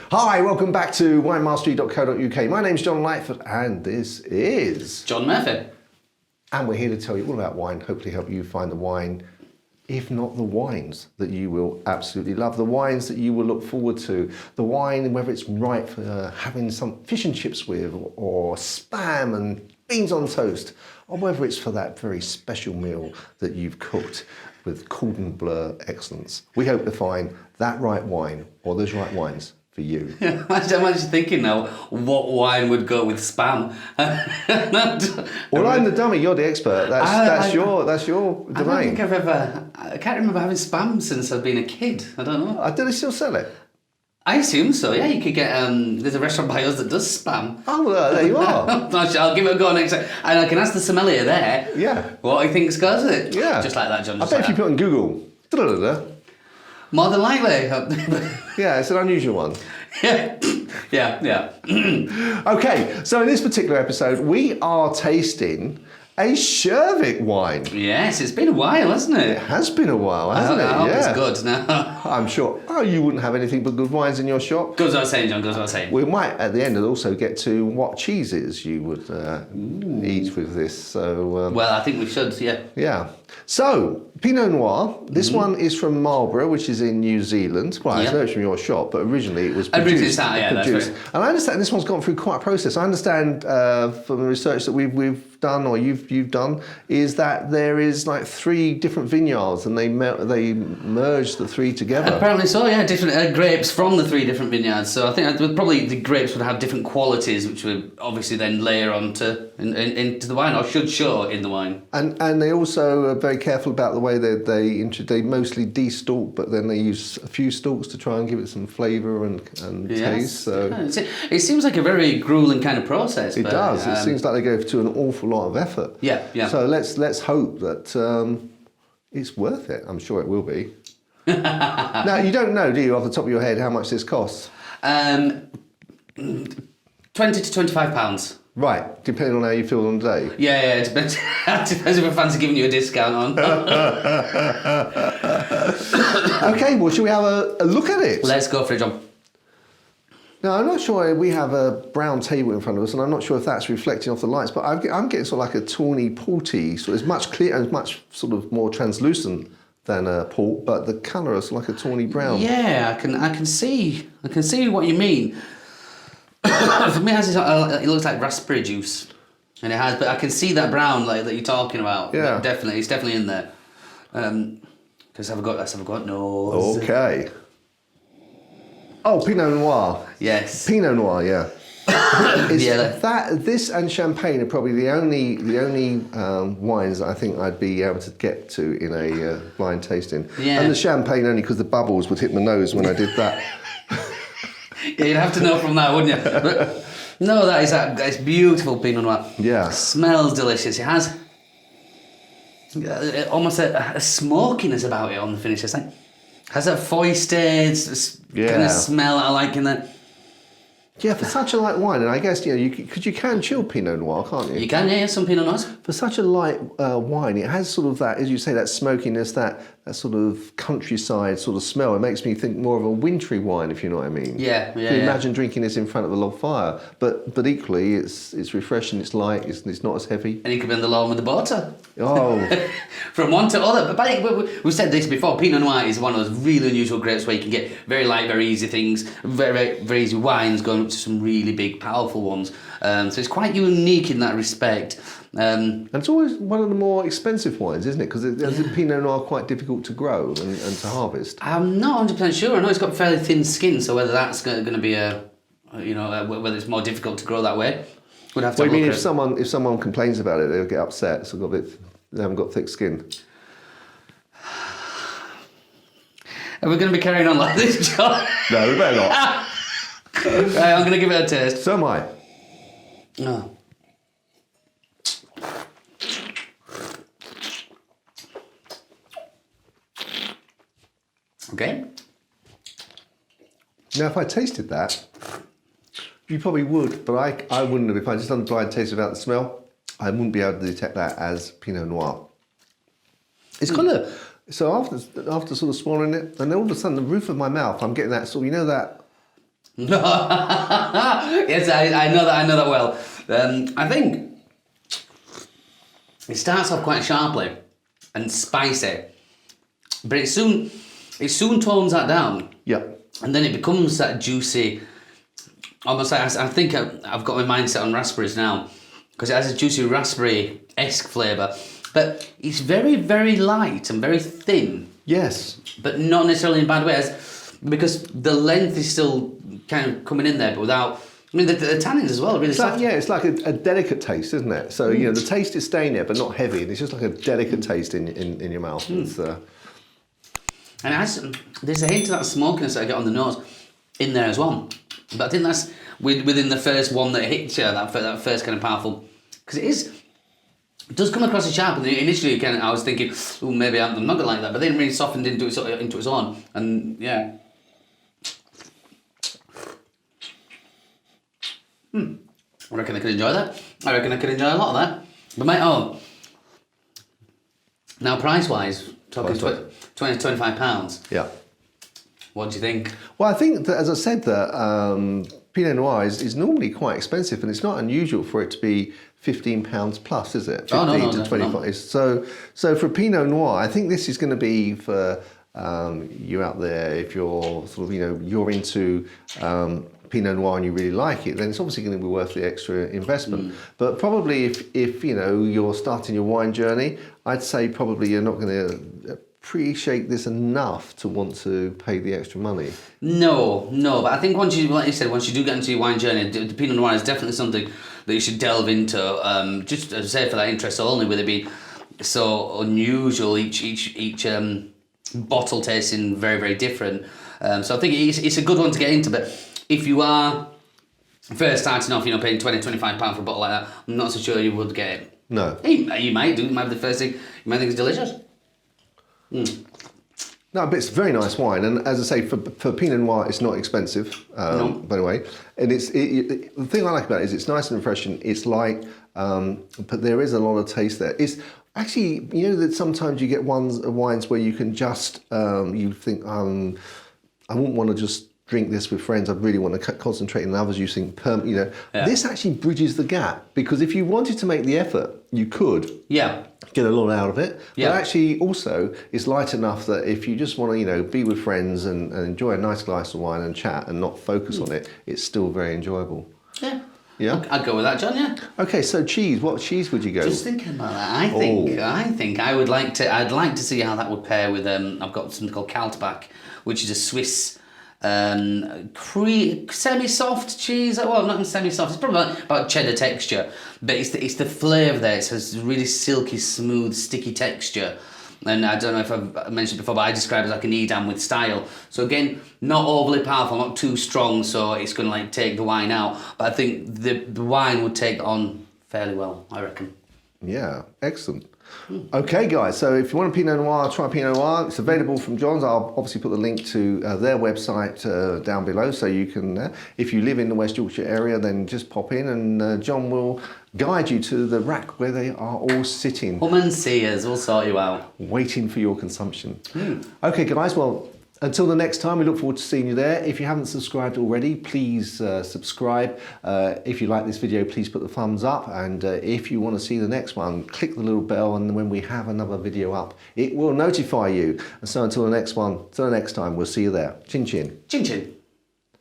Hi, welcome back to winemastery.co.uk. My name's John Lightfoot and this is... John Murphy. And we're here to tell you all about wine, hopefully help you find the wine, if not the wines that you will absolutely love, the wines that you will look forward to, the wine, whether it's right for having some fish and chips with, or spam and beans on toast, or whether it's for that very special meal that you've cooked with cordon bleu excellence. We hope to find that right wine, or those right wines, for you. I'm actually thinking now, what wine would go with spam? Well, I'm the dummy. You're the expert. That's your domain. I can't remember having spam since I've been a kid. I don't know. Do they still sell it? I assume so. Yeah, you could get. There's a restaurant by us that does spam. Oh, well, there you are. I'll give it a go next time, and I can ask the sommelier there. Yeah. What he thinks goes with it. Yeah. Just like that, John. I bet if you put on Google. More than likely. Yeah, it's an unusual one. Yeah. Okay, so in this particular episode, we are tasting a Czerwiks wine. Yes, it's been a while, hasn't it? It has been a while, hasn't it? I hope yeah. it's good now. I'm sure. Oh, you wouldn't have anything but good wines in your shop? Goes without saying, John, goes without saying. We might, at the end, also get to what cheeses you would eat with this. So. Well, I think we should, yeah. Yeah. So, Pinot Noir. This one is from Marlborough, which is in New Zealand. Well, I know it's from your shop, but originally it was produced. That's right. And I understand this one's gone through quite a process. I understand from the research that we've done, or you've done, is that there is like 3 different vineyards, and they merge the 3 together. Apparently so, yeah. Different grapes from the 3 different vineyards. So I think probably the grapes would have different qualities, which would obviously then layer onto into the wine, or should show in the wine. And they also are very careful about the way they mostly de-stalk, but then they use a few stalks to try and give it some flavour and taste. So it seems like a very grueling kind of process. It does. It seems like they go to an awful lot of effort. Yeah. So let's hope that it's worth it. I'm sure it will be. Now, you don't know, do you, off the top of your head, how much this costs? £20 to £25. Right, depending on how you feel on the day. Yeah, it depends. Depends if I fancy giving you a discount on. Okay, well, shall we have a look at it? Let's go for it, John. Now, I'm not sure we have a brown table in front of us, and I'm not sure if that's reflecting off the lights, but I'm getting sort of like a tawny porty, so it's much clearer and much sort of more translucent than a port, but the colour is like a tawny brown. Yeah, I can see what you mean. For me, it looks like raspberry juice, and it has. But I can see that brown that you're talking about. Yeah, definitely, it's definitely in there. Because I've got nose. Okay. Oh, Pinot Noir. Yes. Pinot Noir, yeah. This and champagne are probably the only wines that I think I'd be able to get to in a blind tasting. Yeah. And the champagne only because the bubbles would hit my nose when I did that. Yeah, you'd have to know from that, wouldn't you? But, no, it's beautiful Pinot Noir. Yeah. It smells delicious. It has almost a smokiness about it on the finish. It's like, has that foisted kind of smell I like in that. Yeah, for such a light wine, and I guess you can chill Pinot Noir, can't you? You can, yeah, some Pinot Noirs. For such a light wine, it has sort of that, as you say, that smokiness, that sort of countryside sort of smell. It makes me think more of a wintry wine, if you know what I mean. Yeah. You can imagine drinking this in front of a log fire, but equally, it's refreshing, it's light, it's not as heavy. And you could be on the lawn with the butter. Oh. From one to other. But we've said this before, Pinot Noir is one of those really unusual grapes where you can get very light, very easy things, very, very easy wines going up to some really big, powerful ones. So it's quite unique in that respect. And it's always one of the more expensive wines, isn't it? Because Pinot Noir quite difficult to grow and to harvest. I'm not 100% sure. I know it's got fairly thin skin, so whether that's going to be whether it's more difficult to grow that way, we'd have to. Well, I mean, if someone complains about it, they'll get upset. So they haven't got thick skin. Are we going to be carrying on like this, John? No, we better not. Right, I'm going to give it a taste. So am I. Oh. Okay. Now, if I tasted that, you probably would, but I wouldn't have. If I just done a blind taste without the smell, I wouldn't be able to detect that as Pinot Noir. It's kind of, so after sort of swallowing it, and then all of a sudden the roof of my mouth, I'm getting that sort of, you know, that Yes, I know that. I know that well. I think it starts off quite sharply and spicy, but it soon tones that down. Yeah. And then it becomes that juicy, almost like I think I've got my mindset on raspberries now, because it has a juicy raspberry-esque flavour, but it's very, very light and very thin. Yes. But not necessarily in a bad way, because the length is still kind of coming in there, but without. I mean, the tannins as well are really soft. It's like a delicate taste, isn't it? So you know, the taste is staying there, but not heavy. And it's just like a delicate taste in your mouth. It's, And there's a hint of that smokiness that I get on the nose in there as well. But I think that's within the first one that hits you, that first kind of powerful, because it does come across as sharp. And initially, I was thinking, oh, maybe I'm not gonna like that, but then it really softened into its own, and yeah. I reckon I could enjoy that. I reckon I could enjoy a lot of that. But now price-wise, talking £20-25. yeah. What do you think? Well, I think that, as I said, that Pinot Noir is normally quite expensive, and it's not unusual for it to be £15 plus, is it? 15 to 25. No. So for Pinot Noir, I think this is going to be for you out there. If you're sort of, you're into Pinot Noir and you really like it, then it's obviously going to be worth the extra investment. But probably if you're starting your wine journey, I'd say probably you're not going to appreciate this enough to want to pay the extra money. No, but I think once you do get into your wine journey, the Pinot Noir is definitely something that you should delve into. Just as I say, for that interest only, with it being so unusual, each bottle tasting very, very different. So I think it's a good one to get into. But if you are first starting off, paying £20-25 for a bottle like that, I'm not so sure you would get it. No. You might do. It might be the first thing. You might think it's delicious. No, but it's a very nice wine, and as I say, for Pinot Noir, it's not expensive. By the way, and the thing I like about it is it's nice and refreshing. It's light, but there is a lot of taste there. It's actually, that sometimes you get wines where you can just you think I wouldn't want to just drink this with friends. I really want to concentrate, and others you think This actually bridges the gap, because if you wanted to make the effort, you could. Yeah. Get a lot out of it, yeah. But actually also it's light enough that if you just want to be with friends and enjoy a nice glass of wine and chat and not focus on it, it's still very enjoyable. Yeah, I'd go with that, John. Yeah. Okay, so cheese. What cheese would you go? Just thinking about that, I think I would like to. I'd like to see how that would pair with. I've got something called Kaltbach, which is a Swiss semi-soft cheese. Well, not semi-soft. It's probably about cheddar texture, but it's the flavour there. It has really silky, smooth, sticky texture. And I don't know if I've mentioned before, but I describe it as like an Edam with style. So again, not overly powerful, not too strong, so it's going to take the wine out. But I think the wine would take on fairly well, I reckon. Yeah, excellent. Okay, guys, so if you want a Pinot Noir, try Pinot Noir. It's available from John's. I'll obviously put the link to their website down below, so you can, if you live in the West Yorkshire area, then just pop in and John will guide you to the rack where they are all sitting. Come and see us, we'll sort you out. Waiting for your consumption. Okay, guys, well, until the next time, we look forward to seeing you there. If you haven't subscribed already, please subscribe. If you like this video, please put the thumbs up. And if you want to see the next one, click the little bell. And when we have another video up, it will notify you. And so until the next one, till the next time, we'll see you there. Chin chin. Chin chin.